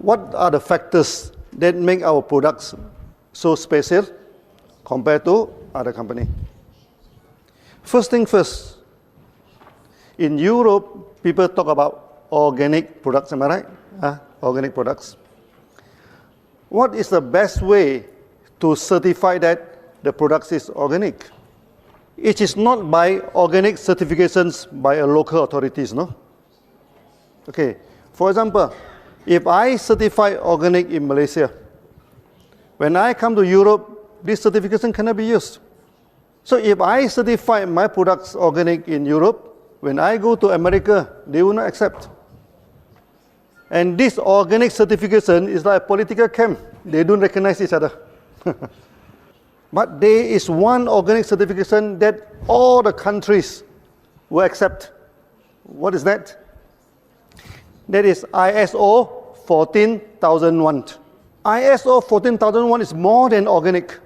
what are the factors that make our products so special compared to other company? First thing first, in Europe, people talk about organic products, am I right? Organic products. What is the best way to certify that the product is organic? It is not by organic certifications by a local authorities, no? Okay, for example, if I certify organic in Malaysia, when I come to Europe, this certification cannot be used. So if I certify my products organic in Europe, when I go to America, they will not accept. And this organic certification is like a political camp. They don't recognize each other. But there is one organic certification that all the countries will accept. What is that? That is ISO 14001. ISO 14001 is more than organic.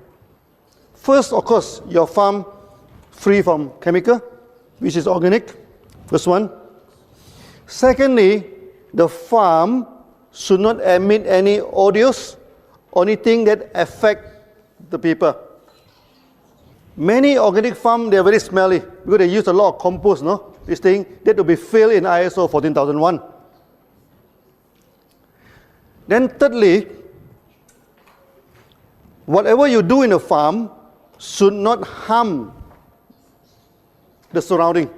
First, of course, your farm free from chemical, which is organic. First one. Secondly, the farm should not emit any odors or anything that affect the people. Many organic farms, they are very smelly because they use a lot of compost, no? This thing, that will be filled in ISO 14001. Then thirdly, whatever you do in a farm should not harm the surrounding.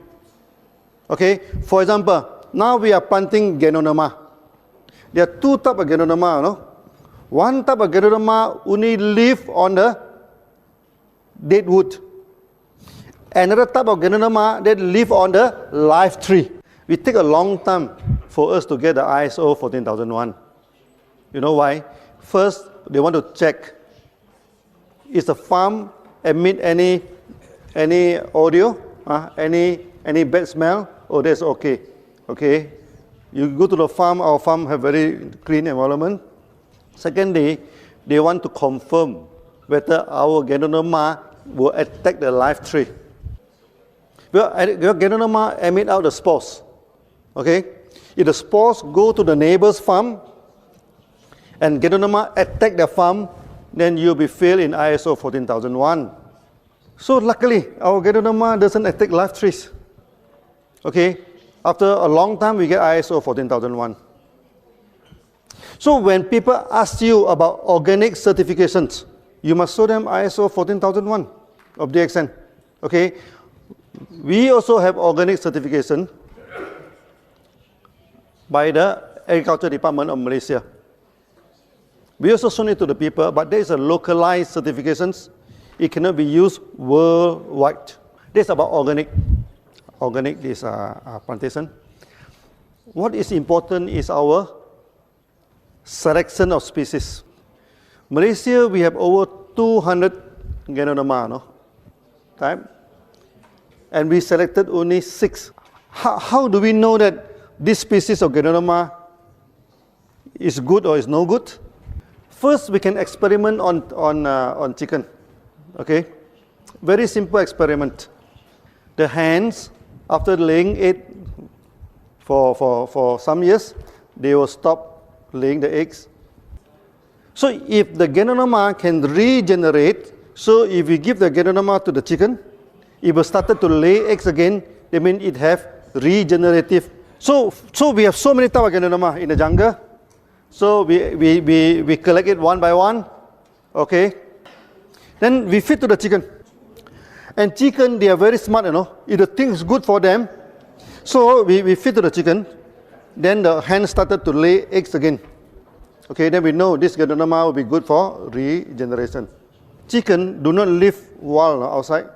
Okay, for example, now we are planting Ganoderma. There are two types of Ganoderma, no? One type of Ganoderma only live on the dead wood. Another type of Ganoderma that live on the live tree. It take a long time for us to get the ISO 14001. You know why? First, they want to check, is the farm emit any audio, any bad smell? Oh, that's okay. Okay, you go to the farm, our farm have very clean environment. Secondly, they want to confirm whether our Ganoderma will attack the live tree. Well, Ganoderma emit out the spores. Okay, if the spores go to the neighbor's farm and Ganoderma attack the farm, then you'll be failed in ISO 14001. So luckily, our Ganoderma doesn't attack live trees. Okay, after a long time, we get ISO 14001. So when people ask you about organic certifications, you must show them ISO 14001 of DXN. Okay, we also have organic certification by the Agriculture Department of Malaysia. We also show it to the people, but there is a localized certifications. It cannot be used worldwide. This is about organic. Organic, this plantation. What is important is our selection of species. Malaysia, we have over 200 Ganoderma, no? Type. And we selected only 6. How do we know that this species of Ganoderma is good or is no good? First, we can experiment on chicken. Okay? Very simple experiment. The hens, after laying egg for some years, they will stop laying the eggs. So if the Ganoderma can regenerate, so if we give the Ganoderma to the chicken, it will start to lay eggs again, that means it have regenerative. So we have so many types of Ganoderma in the jungle. So we collect it one by one. Okay. Then we feed to the chicken. And chicken, they are very smart, you know. If the thing is good for them, so we feed to the chicken. Then the hen started to lay eggs again. Okay, then we know this Ganoderma will be good for regeneration. Chicken do not live wild outside.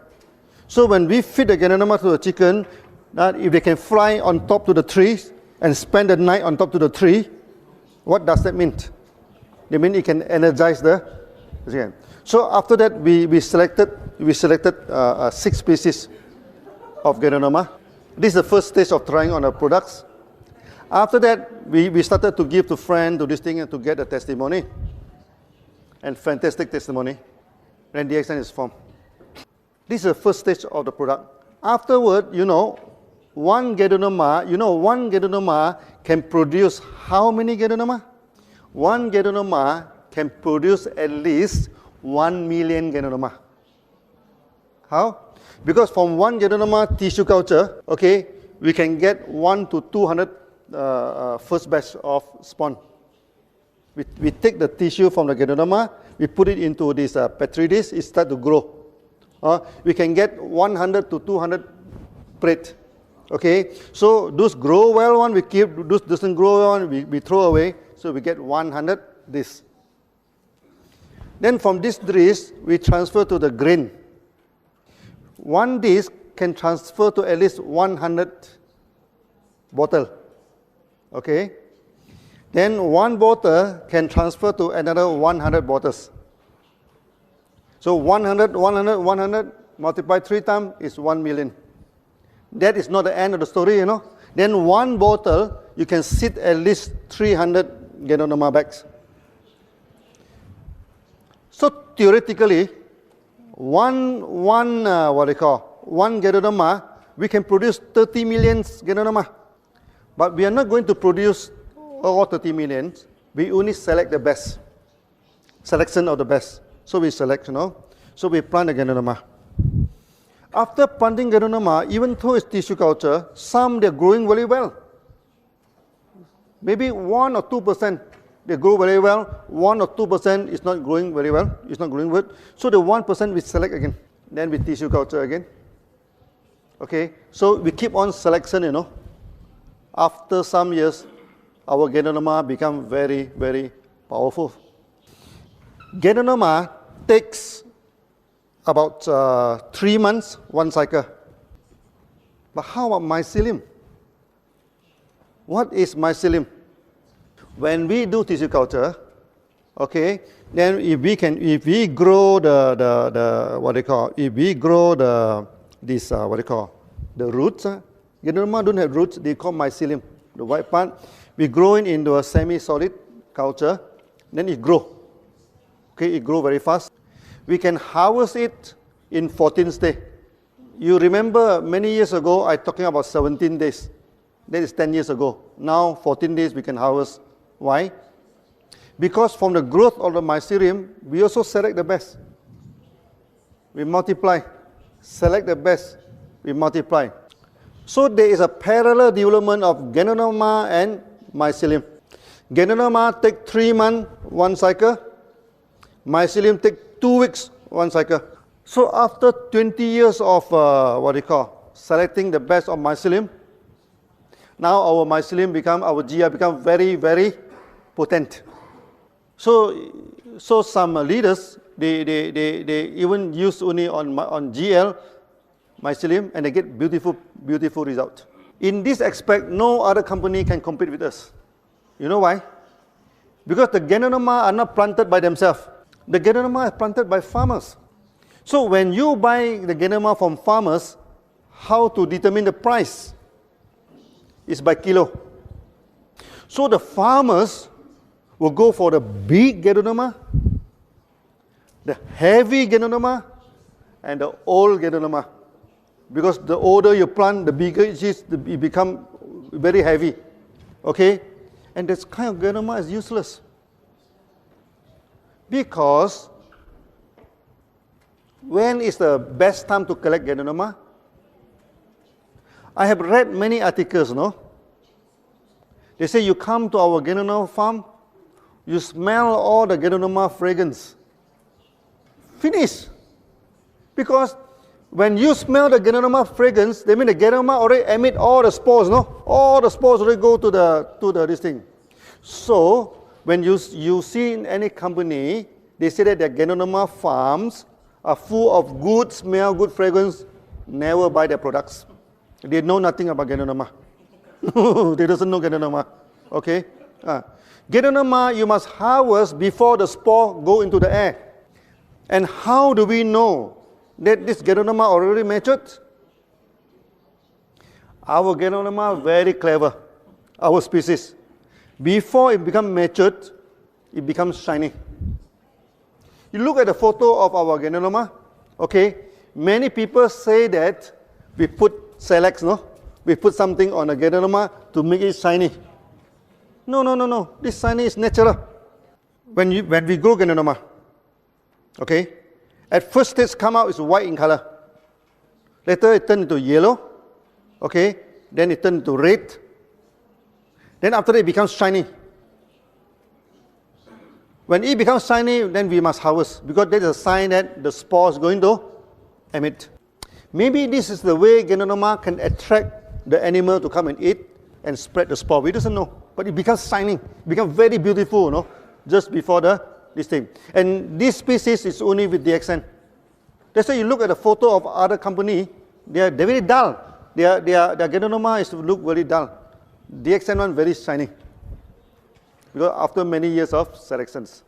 So when we feed the Ganoderma to the chicken, if they can fly on top to the trees and spend the night on top to the tree, what does that mean? It means it can energize the chicken. So after that, we selected 6 species of Ganoderma. This is the first stage of trying on our products. After that, we started to give to friends, to this thing, and to get a testimony. And fantastic testimony. Then DXN is formed. This is the first stage of the product. Afterward, one Ganoderma can produce how many Ganoderma? one Ganoderma can produce at least 1 million Ganoderma. How? Because from one Ganoderma tissue culture, okay, we can get 1 to 200 first batch of spawn. We take the tissue from the Ganoderma, we put it into this petri dish, it starts to grow. We can get 100 to 200 plate. Okay, so those grow well one we keep, those doesn't grow well one we throw away, so we get 100 this. Then from this dish we transfer to the grain. One dish can transfer to at least 100 bottle. Okay, then one bottle can transfer to another 100 bottles. So 100, 100, 100 multiplied 3 times is 1 million. That is not the end of the story, you know. Then one bottle, you can sit at least 300 Ganoderma bags. So theoretically, one Ganoderma, we can produce 30 million Ganoderma. But we are not going to produce all 30 million. We only select the best. Selection of the best. So we select, you know. So we plant the Ganoderma. After planting Ganoderma, even though it's tissue culture, some they're growing very well. Maybe 1 or 2% they grow very well. 1 or 2% is not growing very well. It's not growing good. So the 1% we select again. Then we tissue culture again. Okay. So we keep on selection, you know. After some years, our Ganoderma become very, very powerful. Ganoderma takes about 3 months, one cycle. But how about mycelium? What is mycelium? When we do tissue culture, okay, then if we grow the roots, Ganoderma don't have roots, they call mycelium, the white part. We grow it into a semi-solid culture, then it grow. Okay, it grow very fast. We can harvest it in 14 days. You remember many years ago, I talking about 17 days. That is 10 years ago. Now 14 days we can harvest. Why? Because from the growth of the mycelium, we also select the best. We multiply. Select the best, we multiply. So there is a parallel development of Ganoderma and mycelium. Ganoderma take 3 months, one cycle. Mycelium take 2 weeks, one cycle. So after 20 years of selecting the best of mycelium, now our mycelium become, our GI become very, very potent. So some leaders, they even use only on GL mycelium and they get beautiful result. In this aspect, no other company can compete with us. You know why? Because the Ganoderma are not planted by themselves. The Ganoderma is planted by farmers. So when you buy the Ganoderma from farmers, how to determine the price? Is by kilo. So the farmers will go for the big Ganoderma, the heavy Ganoderma, and the old Ganoderma. Because the older you plant, the bigger it is, it becomes very heavy. Okay? And this kind of Ganoderma is useless. Because when is the best time to collect Ganoderma? I have read many articles, no? They say you come to our Ganoderma farm, you smell all the Ganoderma fragrance. Finish. Because when you smell the Ganoderma fragrance, that means the Ganoderma already emit all the spores, no? All the spores already go to this thing. So when you see in any company, they say that their Ganoderma farms are full of good smell, good fragrance. Never buy their products. They know nothing about Ganoderma. They doesn't know Ganoderma. Okay? Ganoderma you must harvest before the spore go into the air. And how do we know that this Ganoderma already matured? Our Ganoderma very clever. Our species. Before it becomes matured, it becomes shiny. You look at the photo of our Ganoderma, okay? Many people say that we put Selex, no? We put something on a Ganoderma to make it shiny. No. This shiny is natural. when we grow Ganoderma, okay, at first stage come out is white in color. Later it turns into yellow, okay, then it turns into red. Then after that it becomes shiny. When it becomes shiny, then we must harvest because that is a sign that the spore is going to emit. Maybe this is the way Ganoderma can attract the animal to come and eat and spread the spore. We doesn't know, but it becomes shining, it becomes very beautiful, you know, just before this thing. And this species is only with DXN. That's why you look at the photo of other company, they're very dull. Their Ganoderma is to look very dull. DXN one very shiny. Because after many years of selections.